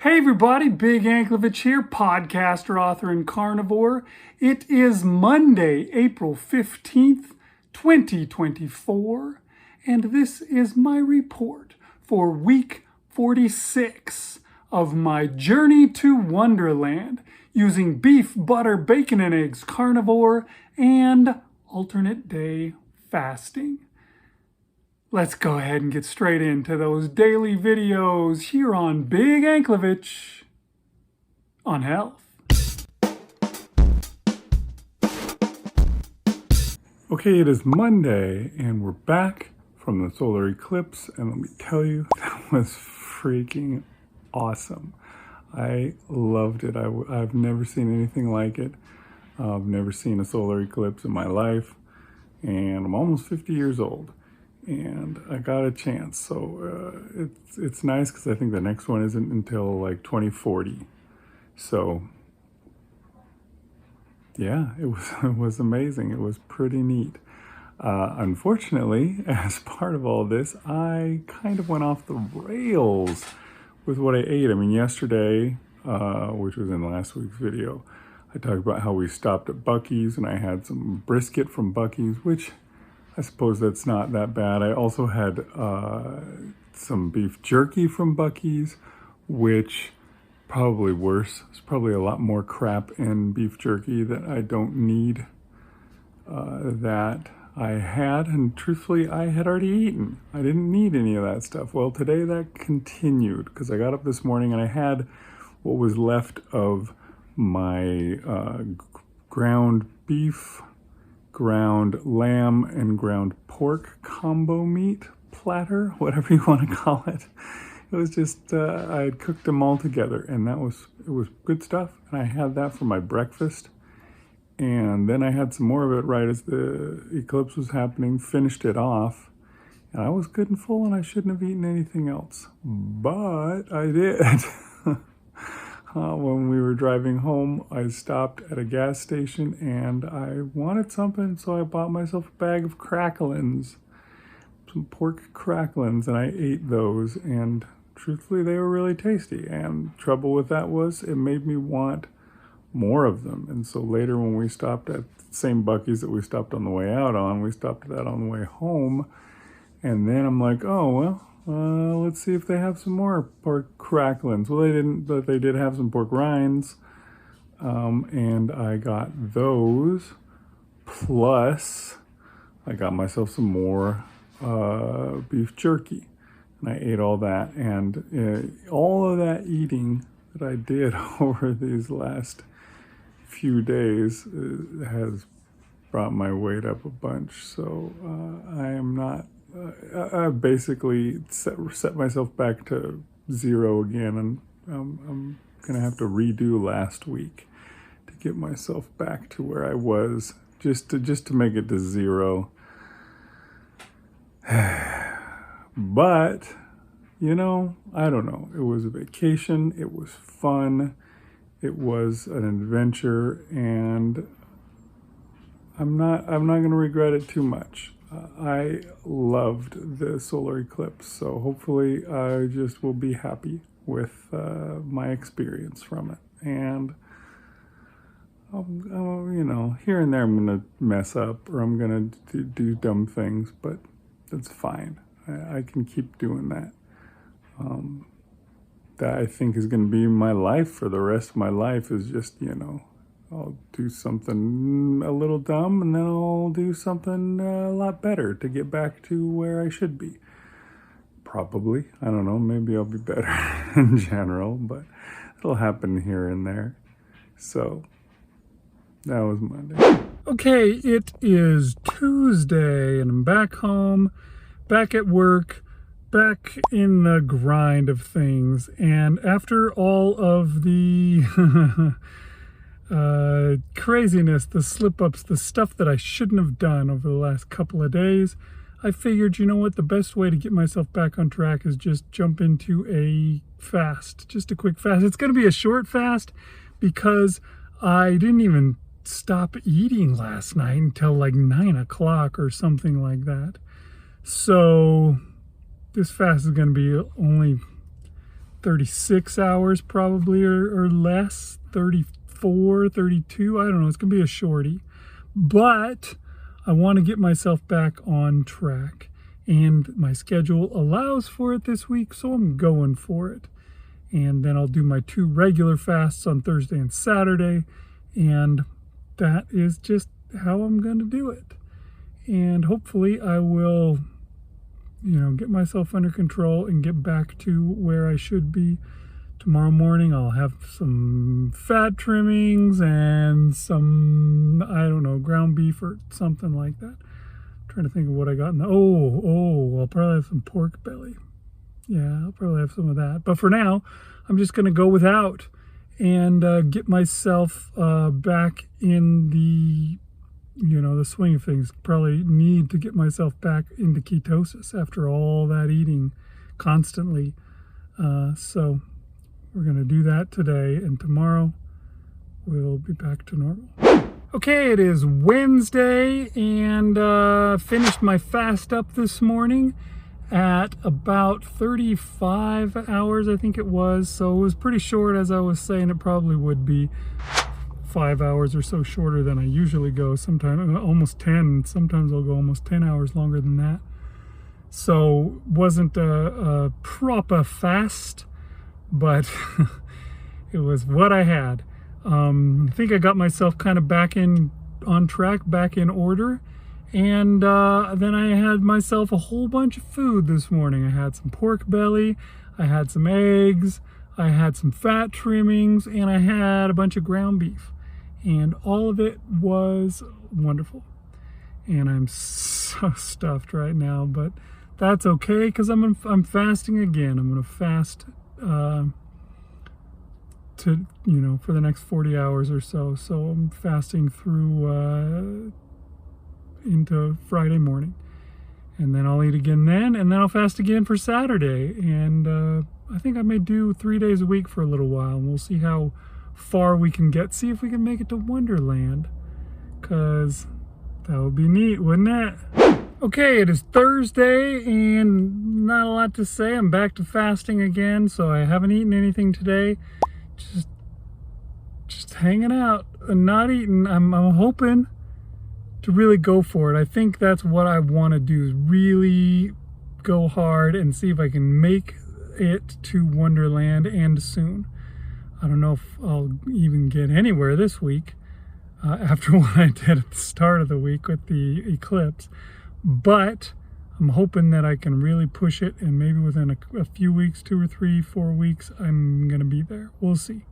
Hey everybody, Big Anklovich here, podcaster, author, and carnivore. It is Monday, April 15th, 2024, and this is my report for week 46 of my journey to Wonderland using beef, butter, bacon, and eggs carnivore and alternate day fasting. Let's go ahead and get straight into those daily videos here on Big Anklovich on health. Okay, it is Monday and we're back from the solar eclipse, and let me tell you, that was freaking awesome. I loved it. I've never seen anything like it. I've never seen a solar eclipse in my life, and I'm almost 50 years old. And I got a chance, so it's nice because I think the next one isn't until like 2040. So yeah, it was amazing. It was pretty neat. Unfortunately, as part of all this, I kind of went off the rails with what I ate. I mean, yesterday, which was in last week's video, I talked about how we stopped at Buc-ee's and I had some brisket from Buc-ee's, which I suppose that's not that bad. I also had some beef jerky from Buc-ee's, which probably worse. It's probably a lot more crap in beef jerky that I don't need that I had. And truthfully, I had already eaten. I didn't need any of that stuff. Well, today that continued because I got up this morning and I had what was left of my ground beef, ground lamb, and ground pork combo meat platter, whatever you want to call it. It was just, I had cooked them all together, and it was good stuff. And I had that for my breakfast. And then I had some more of it right as the eclipse was happening, finished it off. And I was good and full, and I shouldn't have eaten anything else. But I did. When we were driving home, I stopped at a gas station and I wanted something, so I bought myself a bag of cracklins, some pork cracklins, and I ate those, and truthfully, they were really tasty. And trouble with that was it made me want more of them. And so later when we stopped at the same Buc-ee's that we stopped on the way out on, we stopped at that on the way home. And then I'm like, oh, well, let's see if they have some more pork cracklins. Well, they didn't, but they did have some pork rinds. And I got those. Plus, I got myself some more beef jerky. And I ate all that. And all of that eating that I did over these last few days has brought my weight up a bunch. So I am not... I basically set myself back to zero again, and I'm gonna have to redo last week to get myself back to where I was, just to make it to zero. But you know, I don't know. It was a vacation. It was fun. It was an adventure, and I'm not gonna regret it too much. I loved the solar eclipse, so hopefully I just will be happy with my experience from it. And you know, here and there I'm gonna mess up, or I'm gonna do dumb things, but that's fine. I can keep doing that. That I think is gonna be my life for the rest of my life, is just, you know, I'll do something a little dumb, and then I'll do something a lot better to get back to where I should be. Probably. I don't know. Maybe I'll be better in general, but it'll happen here and there. So that was Monday. Okay, it is Tuesday, and I'm back home, back at work, back in the grind of things. And after all of the craziness, the slip-ups, the stuff that I shouldn't have done over the last couple of days, I figured, you know what, the best way to get myself back on track is just jump into a fast, just a quick fast. It's going to be a short fast because I didn't even stop eating last night until like 9 o'clock or something like that. So this fast is going to be only 36 hours probably or less, 34, 32. I don't know. It's going to be a shorty. But I want to get myself back on track. And my schedule allows for it this week, so I'm going for it. And then I'll do my 2 regular fasts on Thursday and Saturday. And that is just how I'm going to do it. And hopefully I will, get myself under control and get back to where I should be. Tomorrow morning I'll have some fat trimmings and some, I don't know, ground beef or something like that. I'm trying to think of what I got in the, I'll probably have some pork belly. Yeah, I'll probably have some of that. But for now, I'm just going to go without and get myself back in the, the swing of things. Probably need to get myself back into ketosis after all that eating constantly. So we're going to do that today, and tomorrow we'll be back to normal. Okay, it is Wednesday, and finished my fast up this morning at about 35 hours, I think it was. So it was pretty short, as I was saying. It probably would be 5 hours or so shorter than I usually go. Sometimes almost 10. Sometimes I'll go almost 10 hours longer than that. So wasn't a proper fast, but it was what I had. I think I got myself kind of back on track, back in order. And then I had myself a whole bunch of food this morning. I had some pork belly, I had some eggs, I had some fat trimmings, and I had a bunch of ground beef. And all of it was wonderful. And I'm so stuffed right now, but that's okay because I'm fasting again. I'm going to fast for the next 40 hours or so. So I'm fasting through into Friday morning, and then I'll eat again then, and then I'll fast again for Saturday. And I think I may do 3 days a week for a little while, and we'll see how far we can get. See if we can make it to Wonderland, because that would be neat, wouldn't it? Okay, it is Thursday, and not a lot to say. I'm back to fasting again, so I haven't eaten anything today. Just hanging out and not eating. I'm hoping to really go for it. I think that's what I want to do, is really go hard and see if I can make it to Wonderland, and soon. I don't know if I'll even get anywhere this week after what I did at the start of the week with the eclipse, but I'm hoping that I can really push it, and maybe within a few weeks, 2 or 3, 4 weeks, I'm gonna be there. We'll see.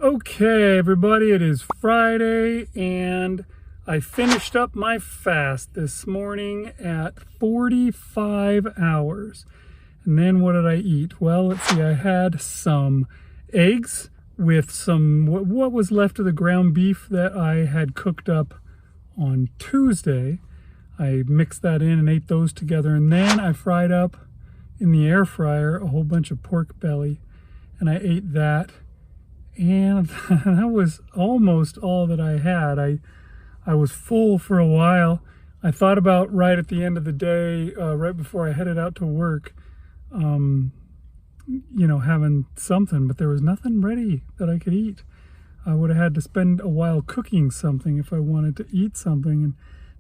Okay, everybody, it is Friday, and I finished up my fast this morning at 45 hours. And then what did I eat? Well, let's see, I had some eggs with some, what was left of the ground beef that I had cooked up on Tuesday. I mixed that in and ate those together. And then I fried up in the air fryer a whole bunch of pork belly, and I ate that. And that was almost all that I had. I was full for a while. I thought about right at the end of the day, right before I headed out to work, having something, but there was nothing ready that I could eat. I would have had to spend a while cooking something if I wanted to eat something. And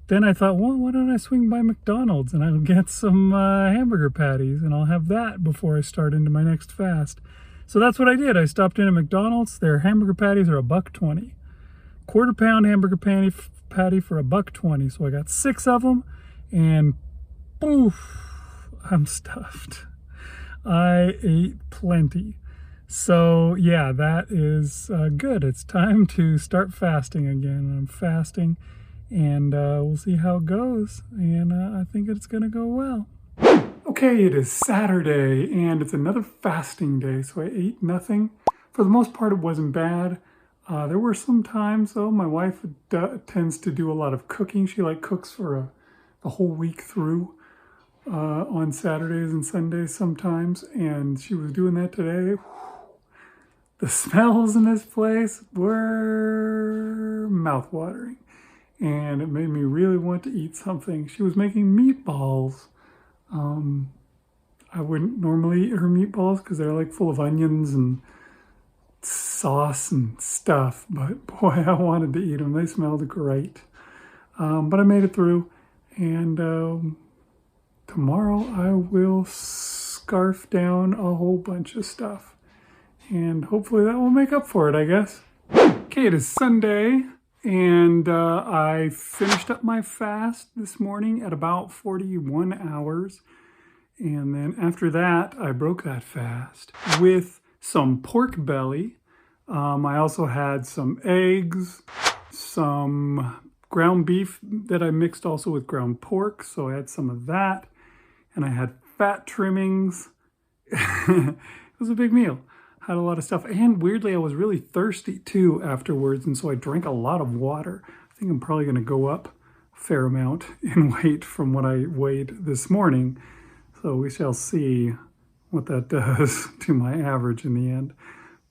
then I thought, well, why don't I swing by McDonald's and I'll get some hamburger patties, and I'll have that before I start into my next fast. So that's what I did. I stopped in at McDonald's. Their hamburger patties are $1.20. Quarter-pound hamburger patty for $1.20. So I got 6 of them, and poof, I'm stuffed. I ate plenty. So yeah, that is good. It's time to start fasting again. I'm fasting, and we'll see how it goes. And I think it's going to go well. Okay, it is Saturday, and it's another fasting day. So I ate nothing. For the most part, it wasn't bad. There were some times, though, my wife tends to do a lot of cooking. She cooks for the whole week through on Saturdays and Sundays sometimes, and she was doing that today. The smells in this place were mouth-watering, and it made me really want to eat something. She was making meatballs. I wouldn't normally eat her meatballs because they're like full of onions and sauce and stuff, but boy, I wanted to eat them. They smelled great. But I made it through, and tomorrow I will scarf down a whole bunch of stuff, and hopefully that will make up for it, I guess. Okay, it is Sunday, and I finished up my fast this morning at about 41 hours, and then after that, I broke that fast with some pork belly. I also had some eggs, some ground beef that I mixed also with ground pork, so I had some of that, and I had fat trimmings. It was a big meal. Had a lot of stuff, and weirdly I was really thirsty too afterwards, and so I drank a lot of water. I think I'm probably going to go up a fair amount in weight from what I weighed this morning, so we shall see what that does to my average in the end.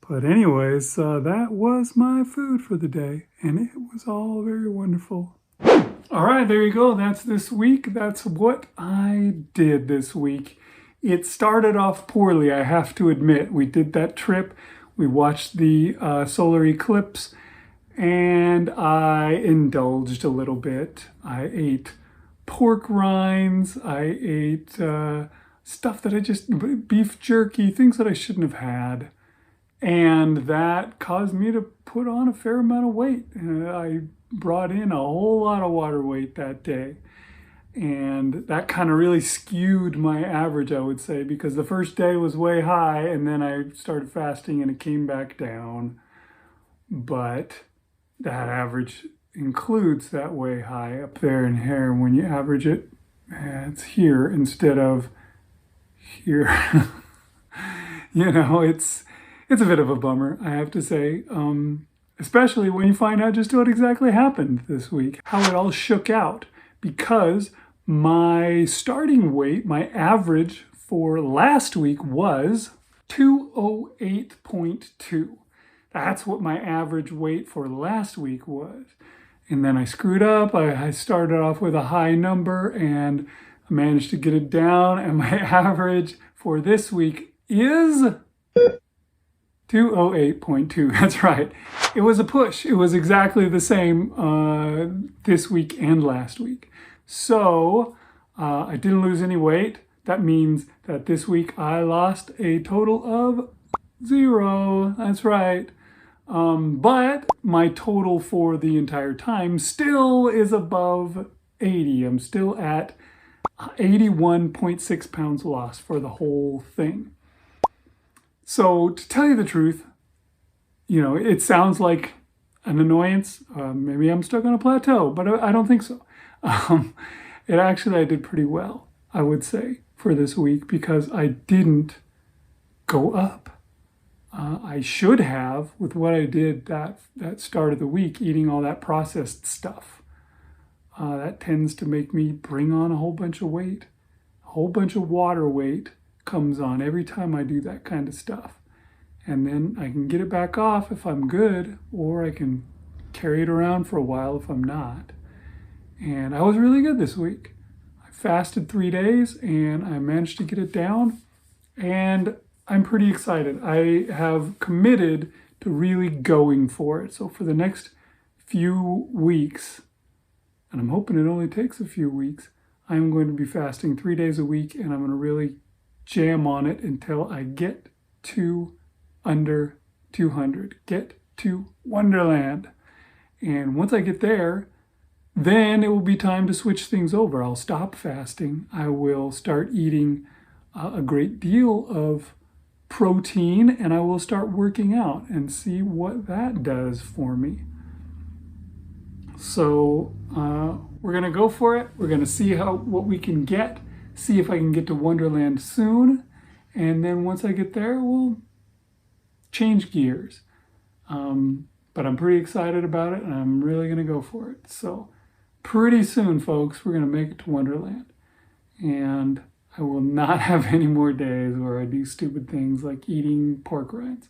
But anyways, that was my food for the day, and it was all very wonderful. All right, there you go. That's this week. That's what I did this week. It started off poorly, I have to admit. We did that trip. We watched the solar eclipse, and I indulged a little bit. I ate pork rinds. I ate stuff that beef jerky, things that I shouldn't have had. And that caused me to put on a fair amount of weight. I brought in a whole lot of water weight that day. And that kind of really skewed my average, I would say, because the first day was way high, and then I started fasting and it came back down. But that average includes that way high up there in here. When you average it, it's here instead of here. You know, it's a bit of a bummer, I have to say, especially when you find out just what exactly happened this week, how it all shook out, because my starting weight, my average for last week was 208.2. That's what my average weight for last week was. And then I screwed up. I started off with a high number and I managed to get it down, and my average for this week is 208.2. That's right. It was a push. It was exactly the same this week and last week. So I didn't lose any weight. That means that this week I lost a total of 0. That's right. But my total for the entire time still is above 80. I'm still at 81.6 pounds lost for the whole thing. So to tell you the truth, you know, it sounds like an annoyance. Maybe I'm stuck on a plateau, but I don't think so. I did pretty well, I would say, for this week, because I didn't go up. I should have, with what I did that start of the week, eating all that processed stuff. That tends to make me bring on a whole bunch of weight. A whole bunch of water weight comes on every time I do that kind of stuff. And then I can get it back off if I'm good, or I can carry it around for a while if I'm not. And I was really good this week. I fasted 3 days and I managed to get it down, and I'm pretty excited. I have committed to really going for it. So for the next few weeks, and I'm hoping it only takes a few weeks, I'm going to be fasting 3 days a week, and I'm going to really jam on it until I get to under 200, get to Wonderland. And once I get there, then it will be time to switch things over. I'll stop fasting. I will start eating a great deal of protein, and I will start working out and see what that does for me. So we're going to go for it. We're going to see what we can get, see if I can get to Wonderland soon. And then once I get there, we'll change gears. But I'm pretty excited about it, and I'm really going to go for it. So pretty soon, folks, we're going to make it to Wonderland. And I will not have any more days where I do stupid things like eating pork rinds.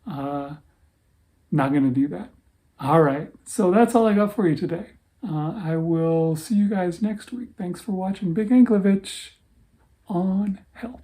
Not going to do that. All right, so that's all I got for you today. I will see you guys next week. Thanks for watching Big Anklevich on Health.